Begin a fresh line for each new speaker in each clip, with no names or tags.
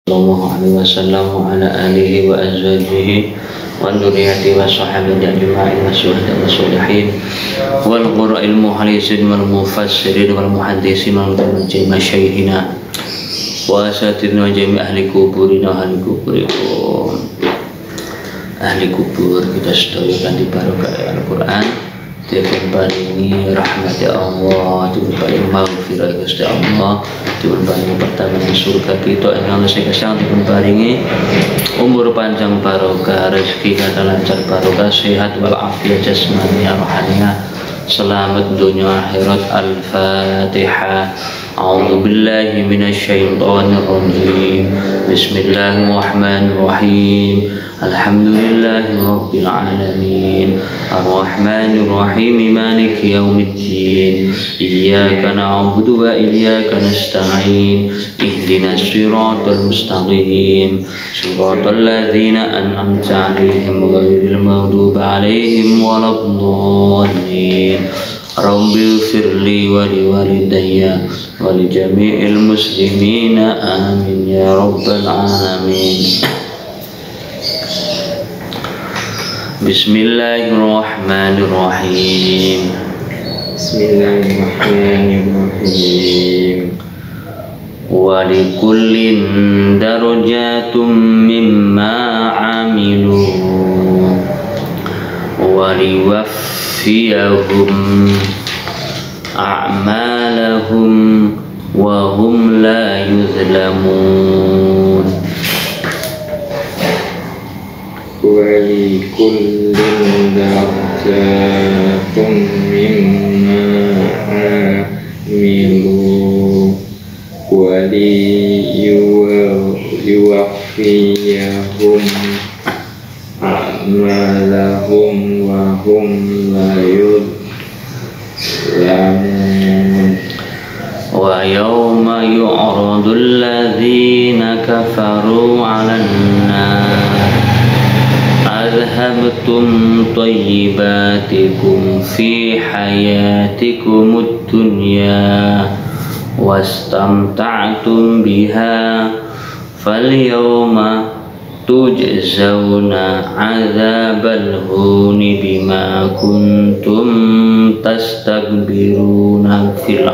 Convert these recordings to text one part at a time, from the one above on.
Sallallahu alaihi wasallam wa ala alihi wa azwajihi wa dzurriyyatihi wa sahbihi ajma'in wa syuhada'i wa sholihin wal qurra'il mukhlisin wal mufassirin wal muhaddisin wal mutabajiin masyayikhina wa asatidna wa jami' ahli kuburina wa ahli kubur kita sedaya kanthi barokah Al-Qur'an dipun paringi rahmati Allah, dipun paringi maghfirah Gusti Allah, dipun paringi pertamanan surga kita ingkang sing gesang, dipun paringi umur panjang barokah, rezeki kata lancar barokah, sehat wal afiat jasmani rohaniah, selamat dunia akhirat. Al-Fatihah. A'udzu billahi minasyaitonir rajim. Bismillahirrahmanirrahim. Alhamdulillahi rabbil alamin. Ar-Rahmanir Rahim. Maliki yaumiddin. Iyyaka na'budu wa iyyaka nasta'in. Ihdinas siratal mustaqim. Siratal ladzina an'amta 'alaihim ghairil maghdubi 'alaihim waladdallin. Rabbi firli wa liwalidayya wa li jami'il muslimina amin ya rabbal alamin. Bismillahirrahmanirrahim.
Bismillahirrahmanirrahim.
Wa likullin darajatum mimma 'amilu wa liwaffiyahum a'malahum wa hum la yuzlamun.
Wa likullin darajatum mimma 'amilu wa liwaffiyahum a'malahum wa hum la yuzlamun.
Wa yawma yu'radu alladhina kafaru 'alan nar adhabtum tayyibatikum fi hayatikumud dunya wastamta'tum biha falyawma tujzauna 'adzabal huni bima kuntum tastakbiruna fil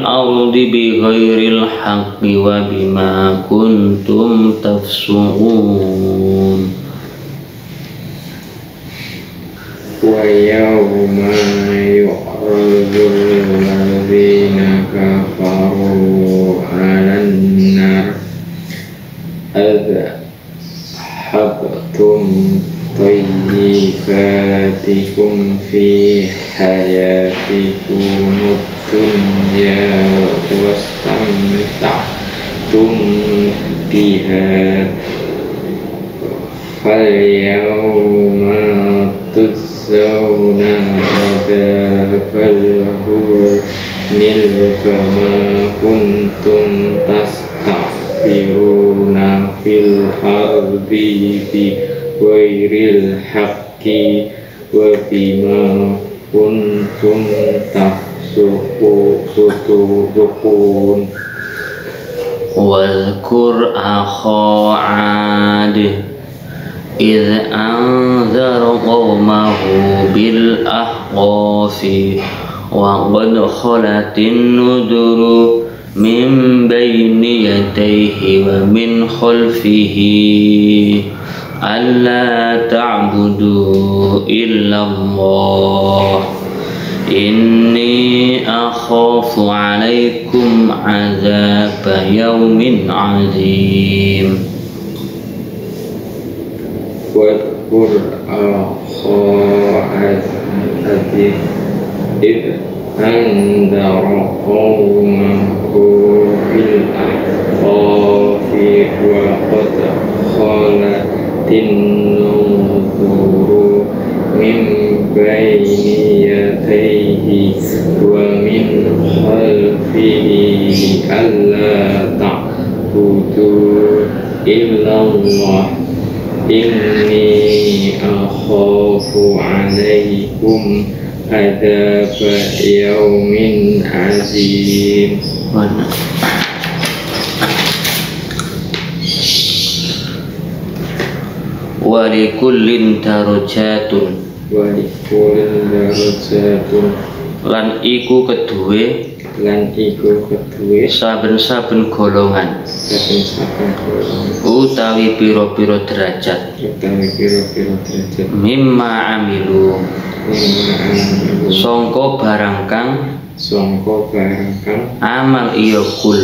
ardi bighairil haqqi wa bima kuntum tafsuqun.
Wa yawma yu'radul ladzina kafaru 'alan nar adhabtum tayyibatikum fi hayatikumud dunya wastamta'tum biha falyawma tujzauna 'adzabal huni bima kuntum tastakbiruna fil ardi bighairil haqqi wa bima kuntum tafsuqun.
Wadhkur akha 'ad idh anzara qawmahu bil ahqafi wa qad khalatin nuduru min bayni yadayhi wa min khalfihi alla ta'budu illallah inni akhafu 'alaikum 'adzaba yaumin 'azim.
Wadhkur akha 'ad idh anzara qawmahu bil ahqafi wa qad khalatin nuduru min bayni yadayhi wa min khalfihi alla ta'budu illallah inni akhafu 'alaikum adzab yaumin azim.
Mana? Walikullin darajatun,
Walikulin darajatun,
lan iku kedue
lan iku kedue
saben-saben golongan
saben-saben golongan
utawi pira-pira derajat
utawi pira-pira derajat
mimma amilu
mimma amilu
sangka barang kang
sangka barang kang
amal iya kul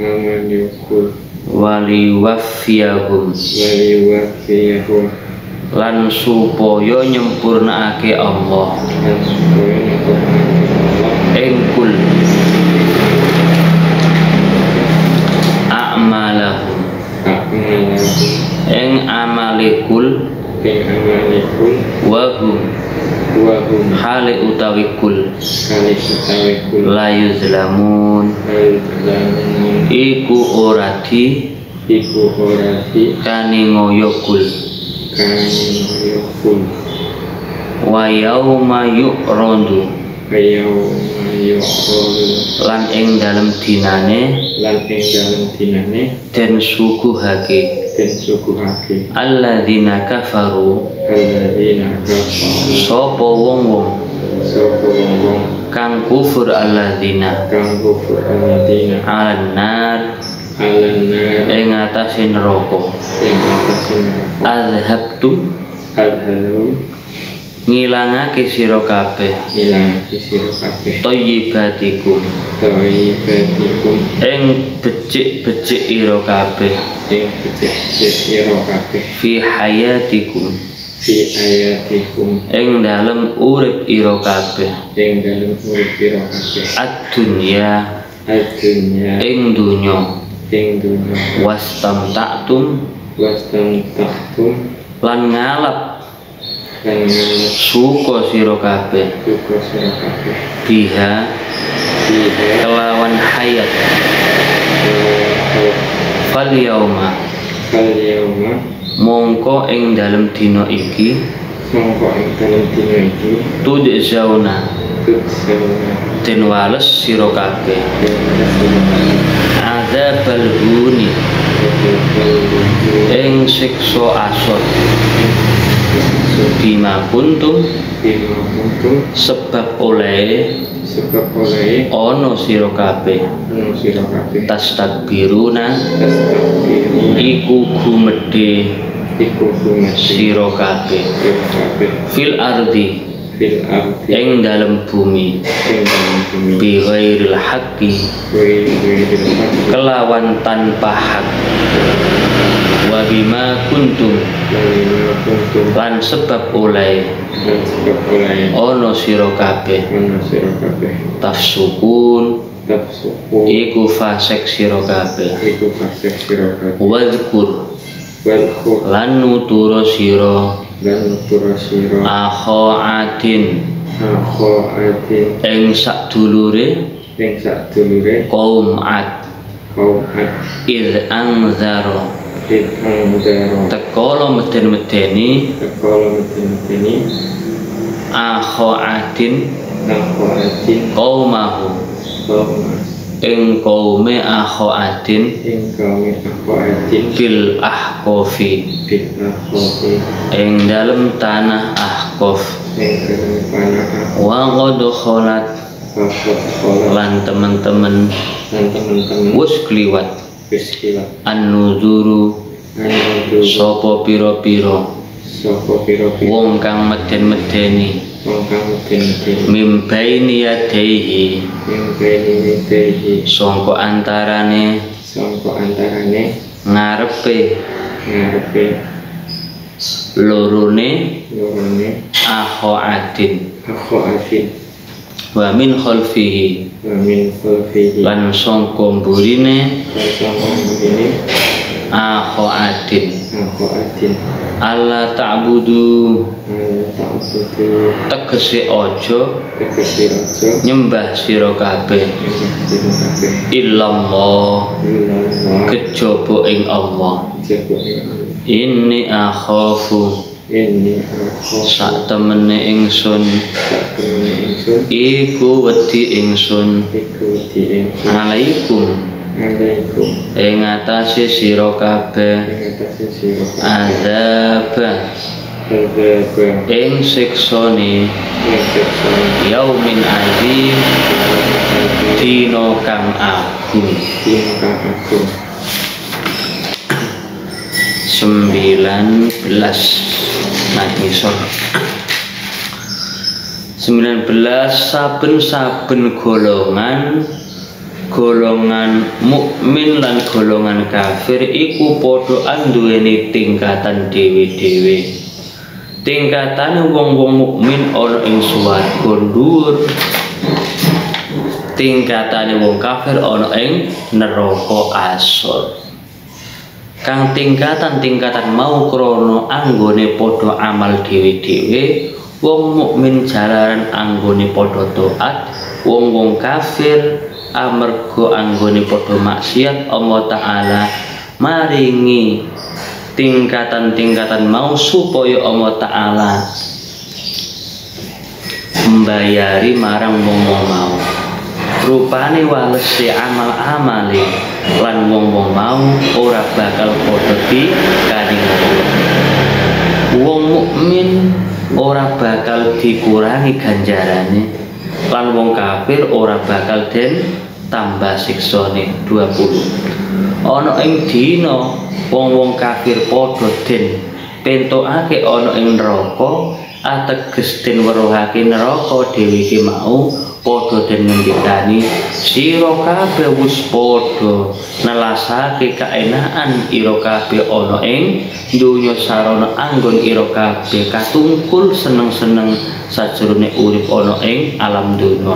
amal yukul
wali wafiyahum
wali wafiyahum
lan supaya nyempurnakake Allah
dan supaya nyempurnakake Allah
ing kul a'malahum ing amalikul
ing amalikul
wahum
wahum
hale utawi kul
kali utawi kul
la yuzlamun
lamun
iku ora di
iku ora di
kani ngoyo kul
kani yukul
wa yauma yu'radu
yauma yu'radu
lan ing dalem dinane
lan ing dalem dinane
den suguhake
den suguhake
alladzina kafaru
alladzina kafaru
sapa wong-wong
sapa wong
kang kufur alladzina
kang kufur alladzina
alan nar
alanna
ing atase neraka
ing atase neraka
azhabtu
alhalu
ngilangake sira kabeh
ilang sira kabeh
thayyibatikum
thayyibatikum
ing becik-becik ira kabeh
ing becik sira kabeh
fi hayatikum
fi ayatikum
ing dalem urip ira kabeh
ing dalem urip ira kabeh
ad-dunya
ad-dunya
ing dunya
ing dunya
wastamta'tum
wastamta'tum
lan ngalap
lan ngalap
suka sira kabeh
suka sira kabeh
biha
biha
kelawan hayat fal yauma
kal yauma
mongko ing dalem dina iki
mongko ing dalem dina iki
tudzauna
tuksana
den wales sira kabeh adzabal huni ing siksa asor bima kuntum
bima kuntum
sebab oleh
sebab oleh
ana sira kabeh
ana sira kabeh
tastakbiruna
tastakbiruna
iku gumedhe
iku kumasi
sira kabeh fil ardi
fil ardi
ing dalem bumi
ing dalem bumi
bi ghairil haqqi kelawan tanpa hak wa bima kuntum lan sebab oleh
dan sebab oleh
ana sira kabeh
ana sira kabeh
tafsukun
tafsuku
iku fasik sira kabeh
iku fasik sira kabeh
wadhkur
wal khur
lan nutura sira
dan nutura sira
akhoatin
akho atin
ing sadulure
ing sadulure
kaum ad
kaum ad
id anzaro
ikang daro
tekolo meden-medeni
sekala meten-meteni
akhoatin
akho atin
qaumahu
kaum
ing kaume akhoatin
ing kaum akho atin
fil ahqafi
bil akhofi
ing dalem tanah ahqaf
ing dalam panah
wa qad kholat
akho khola
lan temen-temen
dan teman-teman
wis kliwat
biskilat
an-nuzuru
anu
sapa pira-pira
sapa pira-pira
wong kang meden-medeni
wong kang meten-meteni
mim baini yadaihi
ing beni tehi
sangka antarane
sangka antarane
ngarepe lorone
lorone
akhoatin
akho atin
wa min khalfihi
wa min khalfihi
lan sangka mburine
sangka ini
akhoatin
akho atin
alla ta'budu
ta'budu
tegese aja
tegese aja
nyembah sira kabeh
sira kabeh
illallah
illallah
kejaba ing Allah
jaba
inni akhafu
Ini aku
sak temene ingsun
tak temui ingsun
iku wedi ingsun
iku di ingsun
alaikum
alaikum
ing atase sira kabeh
yang atas siro
azab
azab
ing siksane
yang seksual
yaumin azim dina kang agung.
tingkah aku
19 ngisor 19 saben-saben golongan mukmin lan golongan kafir iku padha anduweni tingkatan dhewe-dhewe. Tingkatane wong-wong mukmin ana ing swarga dhuwur, tingkatane wong kafir ana ing neraka asor. Kang tingkatan-tingkatan mau krana anggone padha amal dhewe-dhewe, wong mukmin jalaran anggone padha taat, wong kafir amarga anggone padha maksiat. Allah Ta'ala maringi tingkatan-tingkatan mau supaya Allah Ta'ala membayari marang wong mau. Rupane walese amal-amale lan wong-wong mau ora bakal padha dikaringi. Wong mukmin ora bakal dikurangi ganjarane lan wong kafir ora bakal den tambah siksane 20. Ana ing dina wong-wong kafir padha den pentokake ana ing neraka, ateges den weruhake neraka dhewe mau padha den ngendikani sira kabeh wis padha nelasake kaenakan ira kabeh ana ing donya sarana anggon ira kabeh katungkul seneng-seneng sajroning urip ana ing alam donya.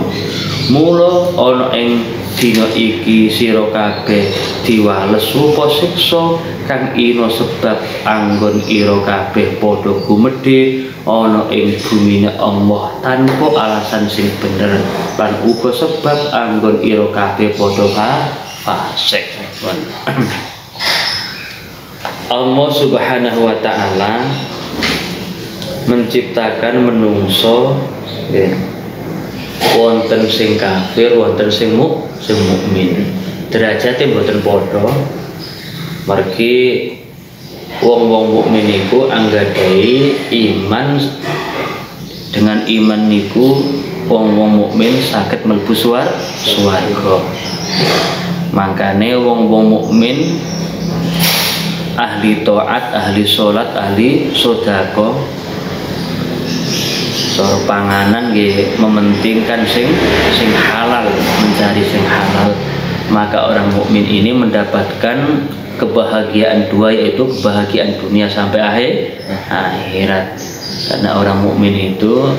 Mula ana ing dina iki sira kabeh diwales rupa siksa kang ina sebab anggon ira kabeh padha gumedhe ana ing bumine Allah tanpa alasan sing bener, lan uga sebab anggon ira kabeh padha fasik. Allah Subhanahu wa Ta'ala menciptakan menungso wonten sing kafir, wonten sing mukmin. Derajate mboten padha. Margi wong-wong mukmin niku anggadhahi iman, dengan iman niku wong-wong mukmin saged mlebu swarga. Makane wong-wong mukmin ahli taat, ahli salat, ahli sedekah, cara panganan nggih mementingkan sing halal, mencari sing halal. Maka orang mukmin ini mendapatkan kebahagiaan dua, yaitu kebahagiaan dunia sampai akhirat. Karena orang mukmin itu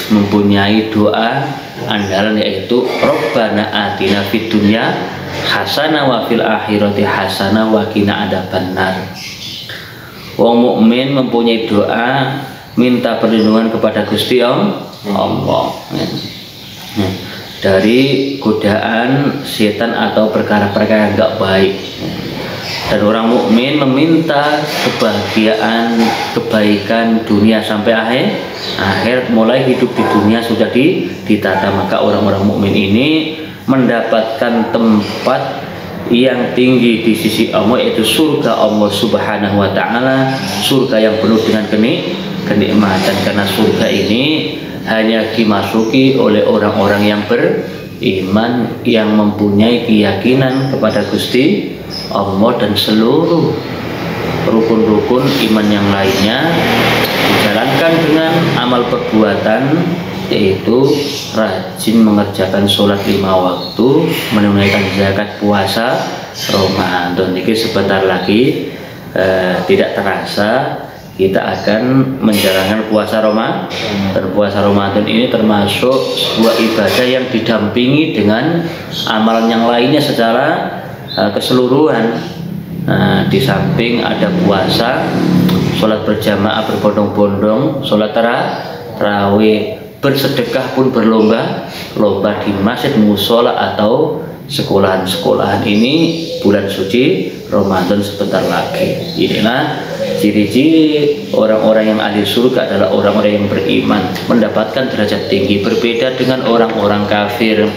mempunyai doa andalan, yaitu Rabbana atina fid dunya hasanah wa fil akhirati hasanah wa qina adzabannar. Wong mukmin mempunyai doa minta perlindungan kepada Gusti Allah dari godaan setan atau perkara-perkara yang enggak baik. Dan orang mukmin meminta kebahagiaan, kebaikan dunia sampai akhir, mulai hidup di dunia sudah ditata. Maka orang-orang mukmin ini mendapatkan tempat yang tinggi di sisi Allah, yaitu surga Allah Subhanahu wa Ta'ala, surga yang penuh dengan kenikmatan. Karena surga ini hanya dimasuki oleh orang-orang yang beriman, yang mempunyai keyakinan kepada Gusti Allah, dan seluruh rukun-rukun iman yang lainnya dijalankan dengan amal perbuatan, yaitu rajin mengerjakan sholat 5 waktu, menunaikan zakat, puasa Ramadan. Ini sebentar lagi tidak terasa kita akan menjalankan puasa Ramadan. Dan puasa Ramadan ini termasuk sebuah ibadah yang didampingi dengan amalan yang lainnya secara keseluruhan. Di samping ada puasa, sholat berjamaah berbondong-bondong, sholat tarawih, bersedekah pun berlomba-lomba di masjid, musola atau sekolahan-sekolahan. Ini bulan suci Ramadan sebentar lagi. Inilah ciri-ciri orang-orang yang ahli surga adalah orang-orang yang beriman, mendapatkan derajat tinggi, berbeda dengan orang-orang kafir.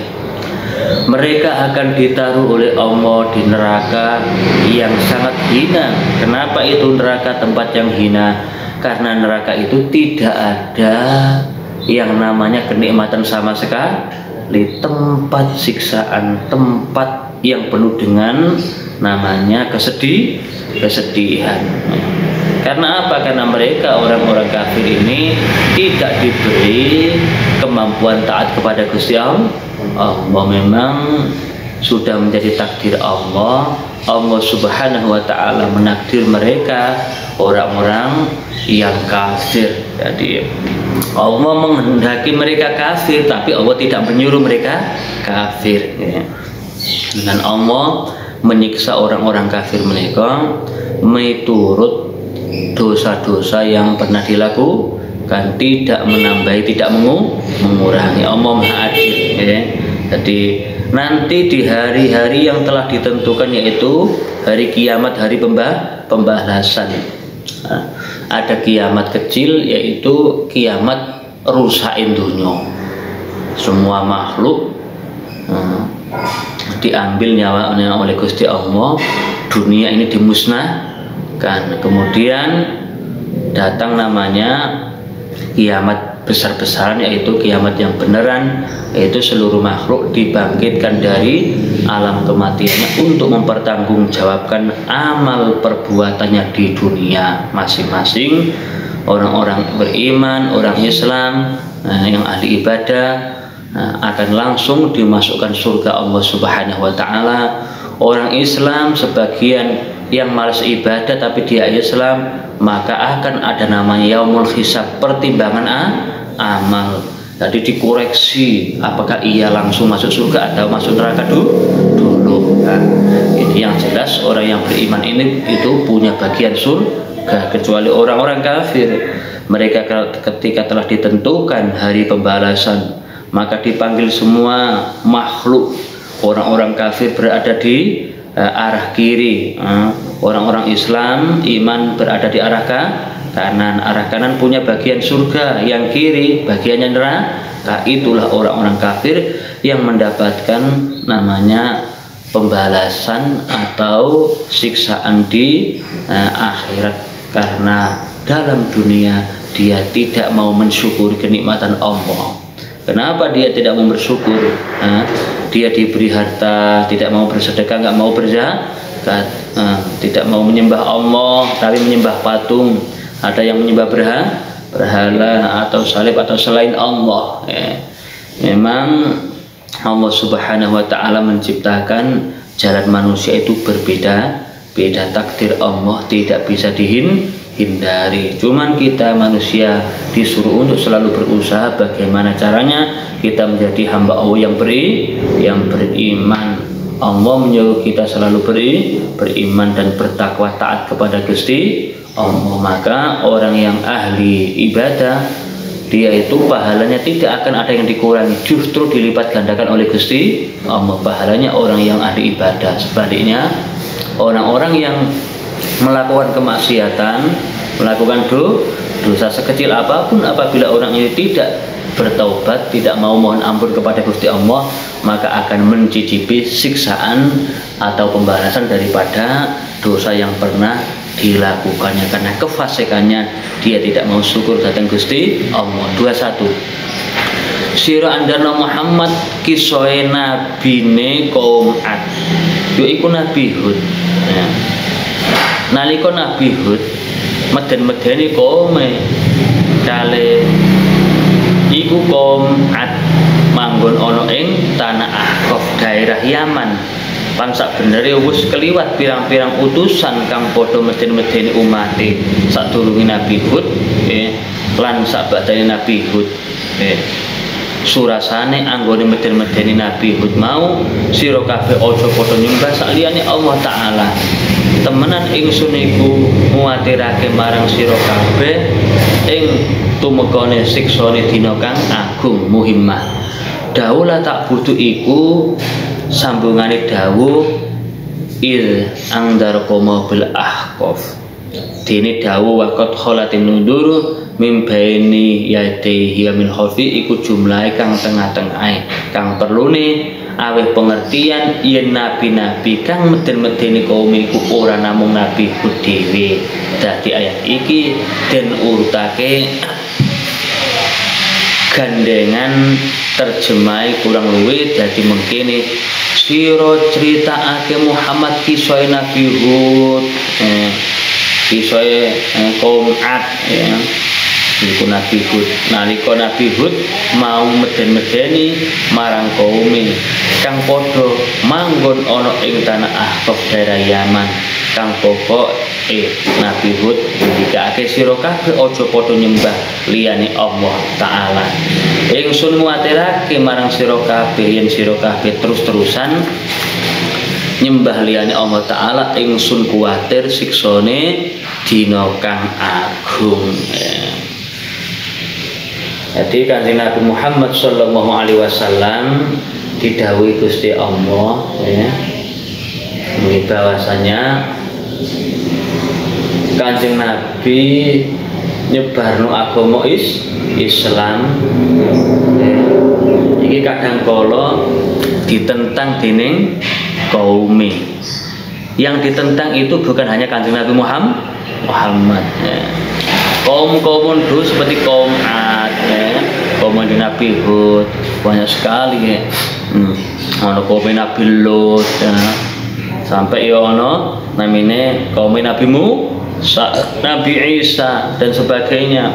Mereka akan ditaruh oleh Allah di neraka yang sangat hina. Kenapa itu neraka tempat yang hina? Karena neraka itu tidak ada yang namanya kenikmatan sama sekali, tempat siksaan, tempat yang penuh dengan namanya kesedihan. Karena apa? Karena mereka orang-orang kafir ini tidak diberi kemampuan taat kepada Gusti Allah. Memang sudah menjadi takdir Allah. Allah Subhanahu wa Ta'ala menakdir mereka orang-orang yang kafir. Jadi Allah menghendaki mereka kafir, tapi Allah tidak menyuruh mereka kafir. Dengan Allah menyiksa orang-orang kafir mereka menurut dosa-dosa yang pernah dilakukan, tidak menambahi, tidak mengurangi. Allah Maha Adil. Jadi nanti di hari-hari yang telah ditentukan, yaitu hari kiamat, hari pembalasan. Ada kiamat kecil, yaitu kiamat rusakin dunia. Semua makhluk diambil nyawanya oleh Gusti Allah, dunia ini dimusnahkan. Kemudian datang namanya kiamat besar-besaran, yaitu kiamat yang beneran, yaitu seluruh makhluk dibangkitkan dari alam kematiannya untuk mempertanggungjawabkan amal perbuatannya di dunia masing-masing. Orang-orang beriman, orang Islam yang ahli ibadah akan langsung dimasukkan surga Allah Subhanahu wa Ta'ala. Orang Islam sebagian yang malas ibadah tapi dia Islam, maka akan ada namanya yaumul hisab, pertimbangan amal. Jadi dikoreksi apakah ia langsung masuk surga atau masuk neraka dulu. Nah, ini yang jelas orang yang beriman ini itu punya bagian surga, kecuali orang-orang kafir. Mereka ketika telah ditentukan hari pembalasan, maka dipanggil semua makhluk. Orang-orang kafir berada di arah kiri, orang-orang Islam iman berada di arah kanan. Arah kanan punya bagian surga, yang kiri bagiannya neraka. Itulah orang-orang kafir yang mendapatkan namanya pembalasan atau siksaan di akhirat, karena dalam dunia dia tidak mau mensyukuri kenikmatan Allah. Kenapa dia tidak mau bersyukur? Dia diberi harta, tidak mau bersedekah, nggak mau berzakat, tidak mau menyembah Allah tapi menyembah patung. Ada yang menyembah berhala atau salib atau selain Allah. Memang Allah Subhanahu wa Ta'ala menciptakan jalan manusia itu berbeda-beda. Takdir Allah tidak bisa dihindari. Cuman kita manusia disuruh untuk selalu berusaha bagaimana caranya kita menjadi hamba Allah yang beriman. Allah menyuruh kita selalu beriman dan bertakwa, taat kepada Gusti Allah. Maka orang yang ahli ibadah, dia itu pahalanya tidak akan ada yang dikurangi, justru dilipat gandakan oleh Gusti Allah pahalanya orang yang ahli ibadah. Sebaliknya orang-orang yang melakukan kemaksiatan, melakukan dosa sekecil apapun, apabila orang ini tidak bertaubat, tidak mau mohon ampun kepada Gusti Allah, maka akan mencicipi siksaan atau pembalasan daripada dosa yang pernah dilakukannya, karena kefasikannya dia tidak mau syukur datang Gusti Allah. 21 Sira andana Muhammad kisoe nabine kaum Ad, yaiku Nabi Hud. Nalika Nabi Hud meden-medeni kaume kale iku kaum Ad manggon ana ing tanah Ahqaf daerah Yaman. Lan sak benere wis keliwat pirang-pirang utusan kang padha meden-medeni umate sadurunge Nabi Hud, lan sabadane Nabi Hud. Surasane anggone meden-medeni Nabi Hud mau, sira kabeh aja padha nyembah saliyane Allah Ta'ala. Temenan ingsun iku nguwatirake marang sira kabeh ing tumekane siksane dina kang agung muhimmah. Dawuh tak butuh iku sambungane dawuh il angdar koma bil Ahqaf, dene dawuh waqat kholatin nunduru mim baini yadaihi min khalfi iku jumlahe kang tengah-tengahe kang perlune aweh pengertian yen nabi-nabi kang meden-medeni kaum iku ora namung nabi Hud dhewe. Dadi ayat iki den urutake gandengan terjemahe kurang luwih dadi mengkene sira critakake Muhammad kisah Nabi Hud, kisah kaum Ad ya. Iku Nabi Hud, nalika Nabi Hud mau meden-medeni marang kaum kang padha manggon ana ing tanah Ahqaf daerah Yaman. Kang pokok Nabi Hud ndikake sira kabeh aja padha nyembah liyane Allah taala. Ingsun muatirake marang sira kabeh yen sira kabeh terus-terusan nyembah liyane Allah taala, ingsun kuwatir siksane dina kang agung. Jadi Kanjeng Nabi Muhammad sallallahu alaihi wasallam didhawuhi Gusti Allah ya. Ini bahwasanya Kanjeng Nabi nyebarno agama Islam ya. Iki kadang kala ditentang dening kaum. Yang ditentang itu bukan hanya Kanjeng Nabi Muhammad ya. Kaum-kaum dulu seperti kaum Ad ya, kaum Nabi Hud banyak sekali ya. Ono kaum Nabi Lut ya. Sampai ya ono namine kaum Nabi Nabi Isa dan sebagainya.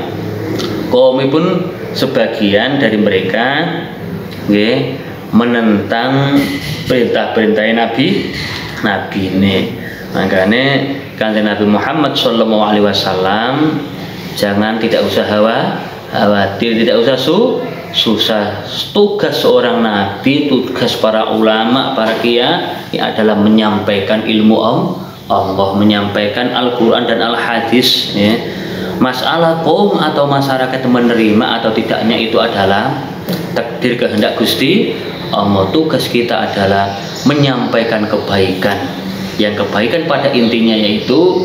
Kaum pun sebagian dari mereka ya, menentang perintah-perintah Nabi ini. Makanya Kanjeng Nabi Muhammad sallallahu alaihi wasallam jangan tidak usah khawatir, tidak usah susah. Tugas seorang nabi, tugas para ulama, para kiai adalah menyampaikan ilmu Allah, menyampaikan Al-Quran dan Al-Hadis ya. Masalah kaum atau masyarakat menerima atau tidaknya itu adalah takdir kehendak Gusti Allah. Tugas kita adalah menyampaikan kebaikan. Yang kebaikan pada intinya yaitu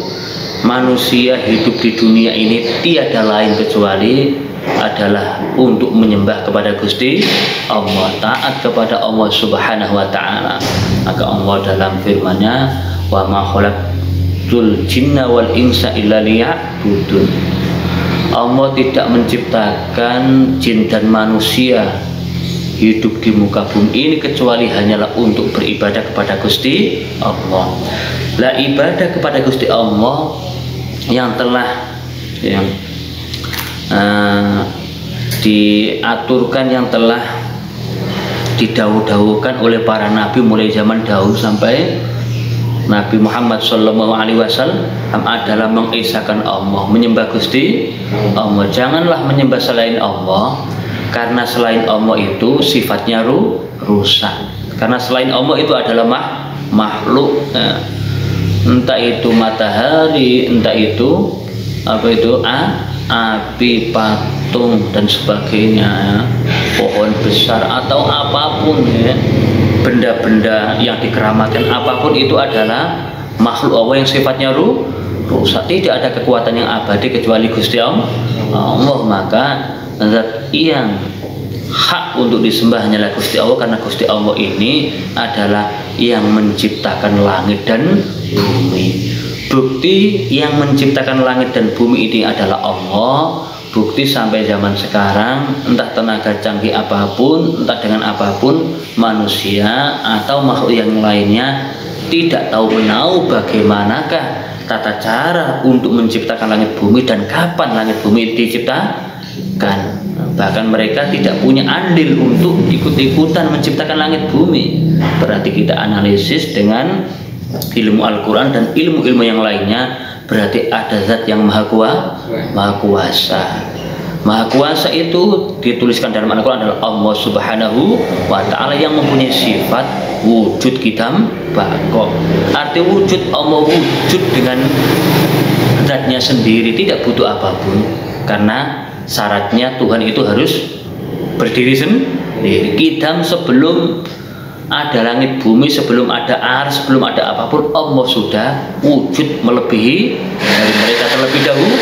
manusia hidup di dunia ini tiada lain kecuali adalah untuk menyembah kepada Gusti Allah, taat kepada Allah Subhanahu wa taala. Maka Allah dalam firman-Nya, "Wa ma khalaqtul jinna wal insa illa liya'budun." Allah tidak menciptakan jin dan manusia hidup di muka bumi ini kecuali hanyalah untuk beribadah kepada Gusti Allah. Lah ibadah kepada Gusti Allah yang telah diaturkan, yang telah didahulukan oleh para nabi mulai zaman dahulu sampai Nabi Muhammad sallallahu alaihi wasallam adalah mengesahkan Allah, menyembah Gusti Allah. Janganlah menyembah selain Allah, karena selain Allah itu sifatnya rusak. Karena selain Allah itu adalah makhluk. Entah itu matahari, entah itu api, patung dan sebagainya ya. Pohon besar atau apapun ya, benda-benda yang dikeramatkan apapun itu adalah makhluk Allah yang sifatnya rusak. Tidak ada kekuatan yang abadi kecuali Gusti Allah. Maka zat yang hak untuk disembah hanyalah Gusti Allah, karena Gusti Allah ini adalah yang menciptakan langit dan bumi. Bukti yang menciptakan langit dan bumi ini adalah Allah. Bukti sampai zaman sekarang, entah tenaga canggih apapun, entah dengan apapun, manusia atau makhluk yang lainnya tidak tahu menahu bagaimanakah tata cara untuk menciptakan langit bumi dan kapan langit bumi diciptakan. Bahkan mereka tidak punya andil untuk ikut-ikutan menciptakan langit bumi. Berarti kita analisis dengan ilmu Al-Quran dan ilmu-ilmu yang lainnya, berarti ada zat yang maha kuasa. Maha kuasa itu dituliskan dalam Al-Quran adalah Allah Subhanahu wa ta'ala yang mempunyai sifat wujud kitam bako. Arti wujud, Allah wujud dengan zatnya sendiri, tidak butuh apapun. Karena syaratnya Tuhan itu harus berdiri sendiri. Kitam sebelum ada langit bumi, sebelum ada ars, sebelum ada apapun, Allah sudah wujud melebihi dari mereka terlebih dahulu.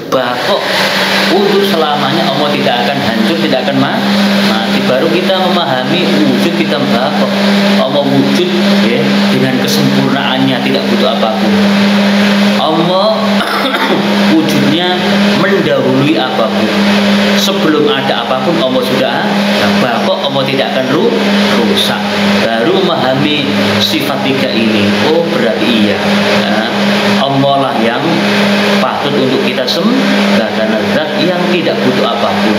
Bakok untuk selamanya, Allah tidak akan hancur, tidak akan mati. Baru kita memahami wujud kita bakok. Allah wujud ya, dengan kesempurnaannya, tidak butuh apapun. Allah wujudnya mendahului apapun. Sebelum ada apapun Allah sudah bakok, Allah tidak akan rusak. Baru memahami sifat tiga ini. Oh berarti iya, Allah lah yang patut untuk kita sembah, karena zat yang tidak butuh apapun,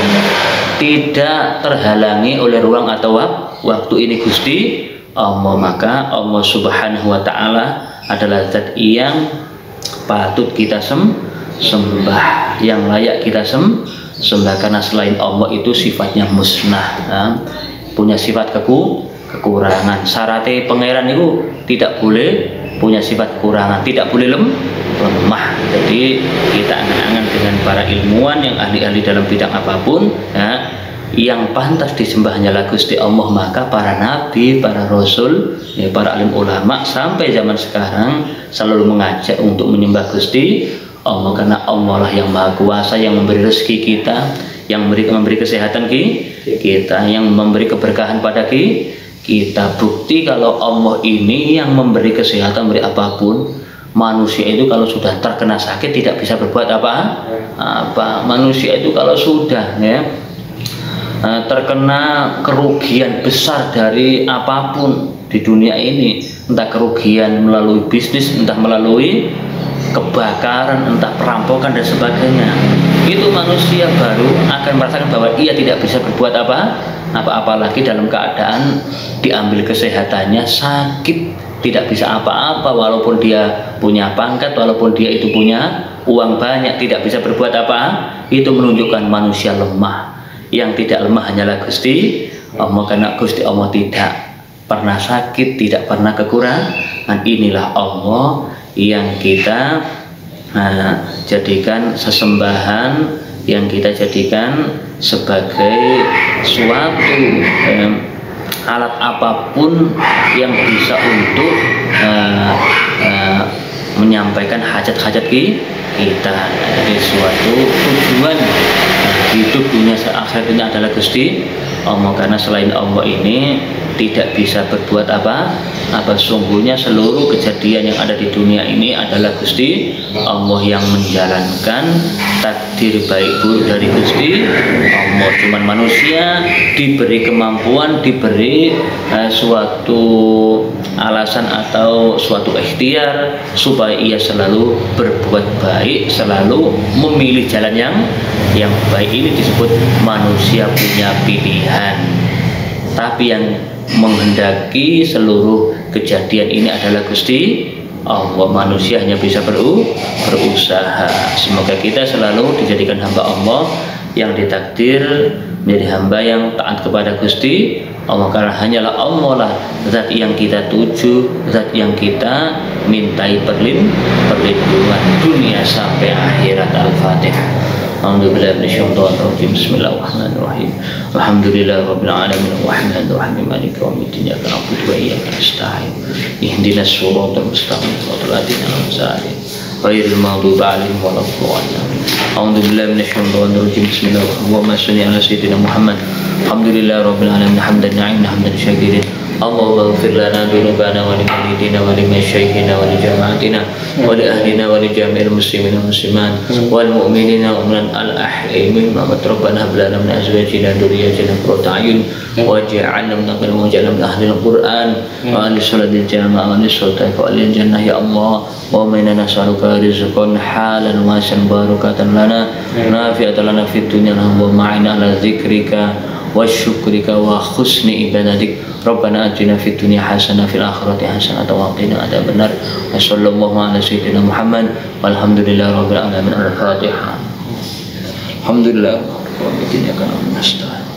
tidak terhalangi oleh ruang atau waktu. Ini Gusti Allah. Maka Allah Subhanahu wa Ta'ala adalah zat yang patut kita sembah, yang layak kita sembah, karena selain Allah itu sifatnya musnah, punya sifat kekurangan. Syaratnya pangeran itu tidak boleh punya sifat kekurangan, tidak boleh lemah. Jadi kita angan-angan dengan para ilmuwan yang ahli-ahli dalam bidang apapun, yang pantas disembah hanyalah Gusti Allah. Maka para nabi, para rasul, para alim ulama sampai zaman sekarang selalu mengajak untuk menyembah Gusti Allah, karena Allah lah yang maha kuasa, yang memberi rezeki kita, yang memberi kesehatan kita, yang memberi keberkahan pada kita. Bukti kalau Allah ini yang memberi kesehatan, memberi apapun. Manusia itu kalau sudah terkena sakit tidak bisa berbuat apa. Manusia itu kalau sudah terkena kerugian besar dari apapun di dunia ini, entah kerugian melalui bisnis, entah melalui kebakaran, entah perampokan dan sebagainya, itu manusia baru akan merasakan bahwa ia tidak bisa berbuat apa-apa lagi dalam keadaan diambil kesehatannya, sakit, tidak bisa apa-apa, walaupun dia punya pangkat, walaupun dia itu punya uang banyak, tidak bisa berbuat apa. Itu menunjukkan manusia lemah. Yang tidak lemah hanyalah Gusti Allah, karena Gusti Allah tidak pernah sakit, tidak pernah kekurangan. Inilah Allah yang kita jadikan sesembahan, yang kita jadikan sebagai suatu alat apapun yang bisa untuk menyampaikan hajat-hajat kita. Jadi suatu tujuan hidup dunia akhirat ini adalah Gusti Allah, karena selain Allah ini tidak bisa berbuat apa. Sungguhnya seluruh kejadian yang ada di dunia ini adalah Gusti Allah yang menjalankan. Takdir baik buruk dari Gusti Allah. Cuman manusia diberi kemampuan, diberi suatu alasan atau suatu ikhtiar supaya ia selalu berbuat baik, selalu memilih jalan yang baik. Ini disebut manusia punya pilihan. Tapi yang menghendaki seluruh kejadian ini adalah Gusti Allah. Manusia hanya bisa berusaha. Semoga kita selalu dijadikan hamba Allah yang ditakdir menjadi hamba yang taat kepada Gusti Allah, karena hanyalah Allah lah zat yang kita tuju, zat yang kita mintai perlindungan dunia sampai akhirat. Al-Fatihah. Alhamdulillah minasyaitonirrajim. Bismillahirrahmanirrahim. Alhamdulillahirabbil alamin arrahmanir rahim maliki yaumiddin. Iyyaka na'budu wa iyyaka nasta'in. Ihdinas siratal mustaqim siratal ladzina an'amta 'alaihim ghairil maghdubi 'alaihim waladdallin. Alhamdulillah minasyaitonirrajim. Bismillahirrahmanirrahim. Shalli ala sayyidina Muhammad. Alhamdulillahirabbil alamin hamdan na'iman hamdan syakirin. Allahumma ighfir lana dhunubana wa li walidina wa li masyayikhina wa li jama'atina wa li ahlina wa li jami'il muslimina wal muslimat wal mu'minina wal mu'minat al ahya'i minhum rabbana hab lana min azwajina dhurriyyatina qurrata a'yun waj'alna muttaqina waj'alna min ahlil qur'an wa ahli salatil jamaah wa ahli sultan wa ahli jannah. Ya Allah, wa inna nas'aluka rizqan halan wasi'an barakatan lana nafi'atan lana fid dunya wa ma'ina ala dzikrika wa syukrika wa husni ibadatik. Rabbana atina fid dunya hasanah fil akhirati hasanah wa qina adzabannar. Wa sallallahu ala sayyidina Muhammad walhamdulillahirabbil alamin. Al-Fatihah. Alhamdulillah wa bi'idznika nasta'in.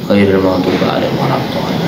Ghairil maghdubi 'alaihim waladdallin.